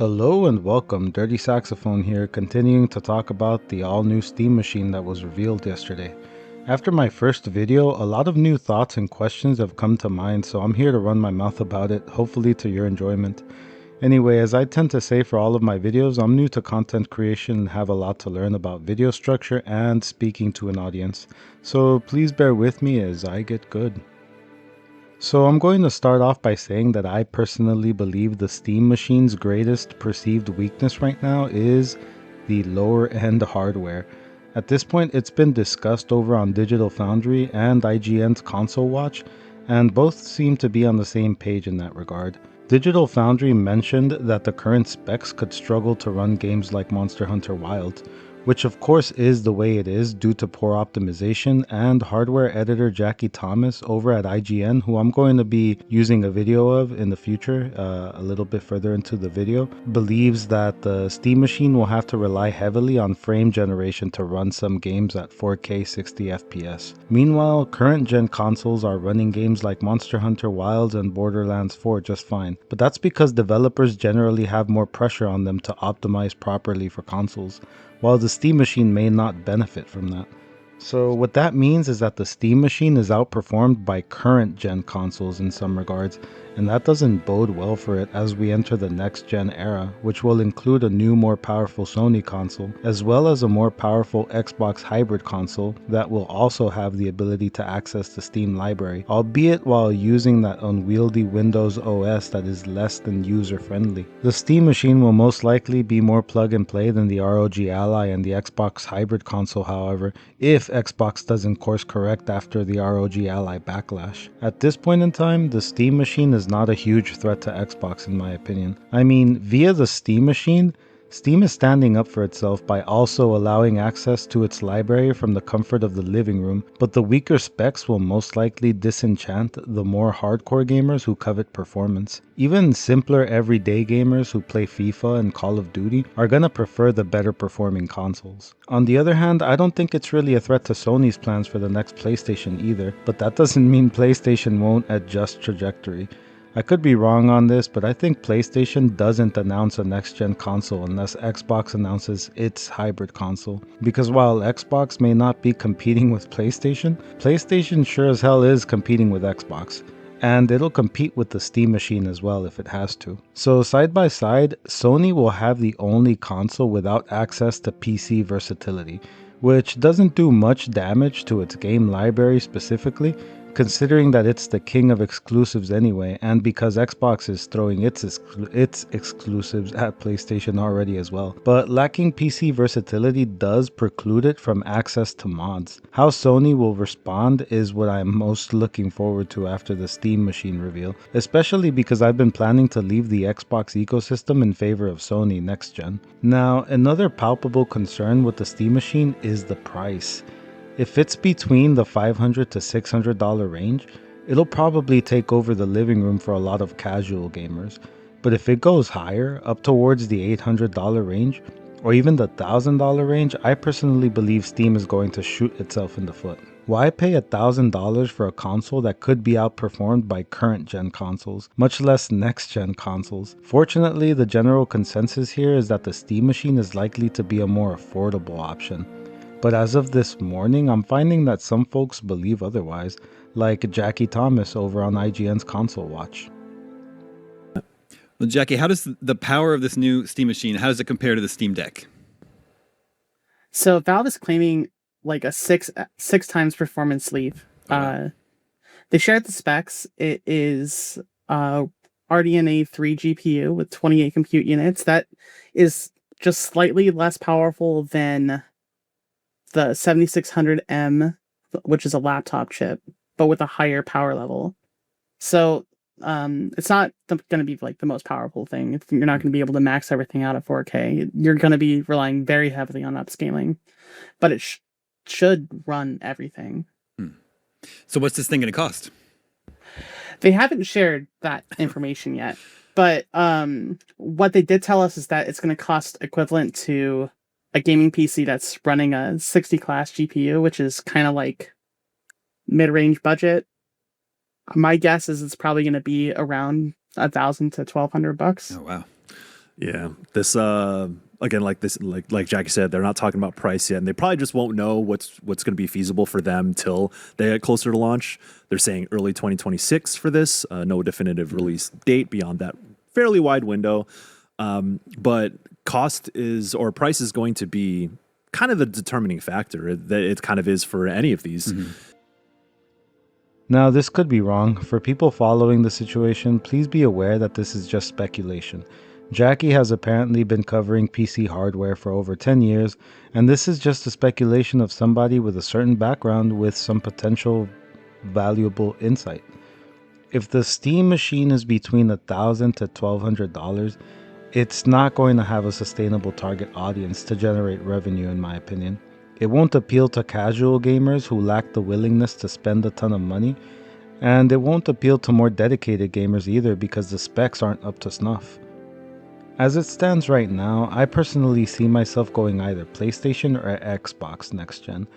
Hello and welcome, Dirty Saxophone here, continuing to talk about the all-new Steam machine that was revealed yesterday. After my first video, a lot of new thoughts and questions have come to mind, so I'm here to run my mouth about it, hopefully to your enjoyment. Anyway, as I tend to say for all of my videos, I'm new to content creation and have a lot to learn about video structure and speaking to an audience, so please bear with me as I get good. So I'm going to start off by saying that I personally believe the Steam machine's greatest perceived weakness right now is the lower end hardware. At this point, it's been discussed over on Digital Foundry and IGN's Console Watch, and both seem to be on the same page in that regard. Digital Foundry mentioned that the current specs could struggle to run games like Monster Hunter Wilds, which of course is the way it is due to poor optimization, and hardware editor Jackie Thomas over at IGN, who I'm going to be using a video of in the future, a little bit further into the video, believes that the Steam machine will have to rely heavily on frame generation to run some games at 4K 60 FPS. Meanwhile, current gen consoles are running games like Monster Hunter Wilds and Borderlands 4 just fine, but that's because developers generally have more pressure on them to optimize properly for consoles, while the Steam machine may not benefit from that. So what that means is that the Steam machine is outperformed by current gen consoles in some regards, and that doesn't bode well for it as we enter the next gen era, which will include a new more powerful Sony console, as well as a more powerful Xbox hybrid console that will also have the ability to access the Steam library, albeit while using that unwieldy Windows OS that is less than user friendly. The Steam machine will most likely be more plug and play than the ROG Ally and the Xbox hybrid console, however, if Xbox doesn't course correct after the ROG Ally backlash. At this point in time, the Steam machine is not a huge threat to Xbox in my opinion. I mean, via the Steam machine, Steam is standing up for itself by also allowing access to its library from the comfort of the living room, but the weaker specs will most likely disenchant the more hardcore gamers who covet performance. Even simpler everyday gamers who play FIFA and Call of Duty are gonna prefer the better performing consoles. On the other hand, I don't think it's really a threat to Sony's plans for the next PlayStation either, but that doesn't mean PlayStation won't adjust trajectory. I could be wrong on this, but I think PlayStation doesn't announce a next-gen console unless Xbox announces its hybrid console. Because while Xbox may not be competing with PlayStation, PlayStation sure as hell is competing with Xbox. And it'll compete with the Steam machine as well if it has to. So side by side, Sony will have the only console without access to PC versatility, which doesn't do much damage to its game library specifically, considering that it's the king of exclusives anyway, and because Xbox is throwing its exclusives at PlayStation already as well. But lacking PC versatility does preclude it from access to mods. How Sony will respond is what I'm most looking forward to after the Steam machine reveal, especially because I've been planning to leave the Xbox ecosystem in favor of Sony next gen. Now, another palpable concern with the Steam machine is the price. If it's between the $500 to $600 range, it'll probably take over the living room for a lot of casual gamers. But if it goes higher, up towards the $800 range, or even the $1,000 range, I personally believe Steam is going to shoot itself in the foot. Why pay $1,000 for a console that could be outperformed by current gen consoles, much less next gen consoles? Fortunately, the general consensus here is that the Steam machine is likely to be a more affordable option. But as of this morning, I'm finding that some folks believe otherwise, like Jackie Thomas over on IGN's Console Watch. Well, Jackie, how does the power of this new Steam machine, how does it compare to the Steam Deck? So Valve is claiming like a six times performance sleeve. Wow. They shared the specs. It is RDNA 3 GPU with 28 compute units. That is just slightly less powerful than the 7600M, which is a laptop chip, but with a higher power level. So it's not going to be like the most powerful thing. You're not going to be able to max everything out at 4K. You're going to be relying very heavily on upscaling, but it should run everything. So what's this thing going to cost? They haven't shared that information yet, but what they did tell us is that it's going to cost equivalent to a gaming PC that's running a 60 class GPU, which is kind of like mid-range budget. My guess is it's probably going to be around $1,000 to $1,200. Oh, wow. Yeah, this again, like Jackie said, they're not talking about price yet, and they probably just won't know what's going to be feasible for them till they get closer to launch. They're saying early 2026 for this. No definitive release date beyond that fairly wide window. But cost is or price is going to be kind of the determining factor that it kind of is for any of these. Now, this could be wrong. For people following the situation, please be aware that this is just speculation. Jackie has apparently been covering PC hardware for over 10 years, and this is just a speculation of somebody with a certain background with some potential valuable insight. If the Steam machine is between $1,000 to $1,200, it's not going to have a sustainable target audience to generate revenue, in my opinion. It won't appeal to casual gamers who lack the willingness to spend a ton of money, and it won't appeal to more dedicated gamers either because the specs aren't up to snuff. As it stands right now, I personally see myself going either PlayStation or Xbox next gen.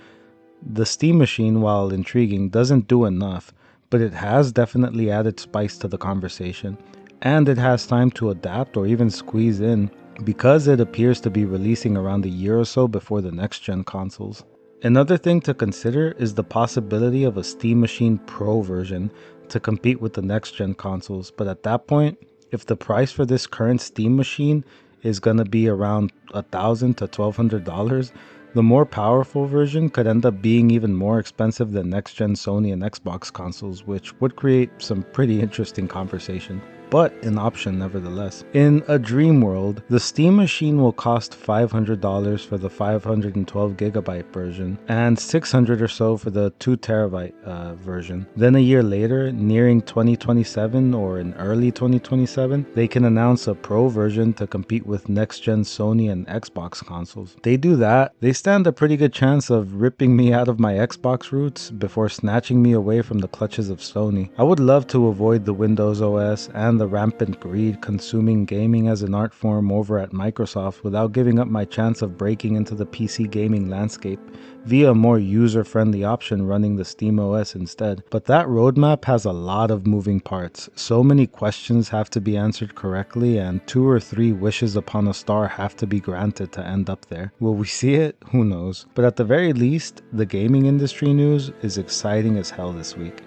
The Steam machine, while intriguing, doesn't do enough, but it has definitely added spice to the conversation, and it has time to adapt or even squeeze in because it appears to be releasing around a year or so before the next gen consoles. Another thing to consider is the possibility of a Steam Machine Pro version to compete with the next gen consoles, but at that point, if the price for this current Steam machine is going to be around $1,000 to $1,200, the more powerful version could end up being even more expensive than next gen Sony and Xbox consoles, which would create some pretty interesting conversation, but an option nevertheless. In a dream world, the Steam machine will cost $500 for the 512GB version and $600 or so for the 2TB version. Then a year later, nearing 2027 or in early 2027, they can announce a Pro version to compete with next-gen Sony and Xbox consoles. They do that, they stand a pretty good chance of ripping me out of my Xbox roots before snatching me away from the clutches of Sony. I would love to avoid the Windows OS and the rampant greed consuming gaming as an art form over at Microsoft without giving up my chance of breaking into the PC gaming landscape via a more user-friendly option running the Steam OS instead. But that roadmap has a lot of moving parts. So many questions have to be answered correctly, and 2 or 3 wishes upon a star have to be granted to end up there. Will we see it? Who knows? But at the very least, the gaming industry news is exciting as hell this week.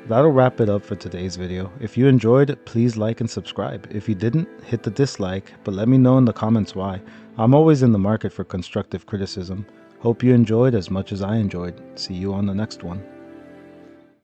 That'll wrap it up for today's video. If you enjoyed, please like and subscribe. If you didn't, hit the dislike, but let me know in the comments why. I'm always in the market for constructive criticism. Hope you enjoyed as much as I enjoyed. See you on the next one.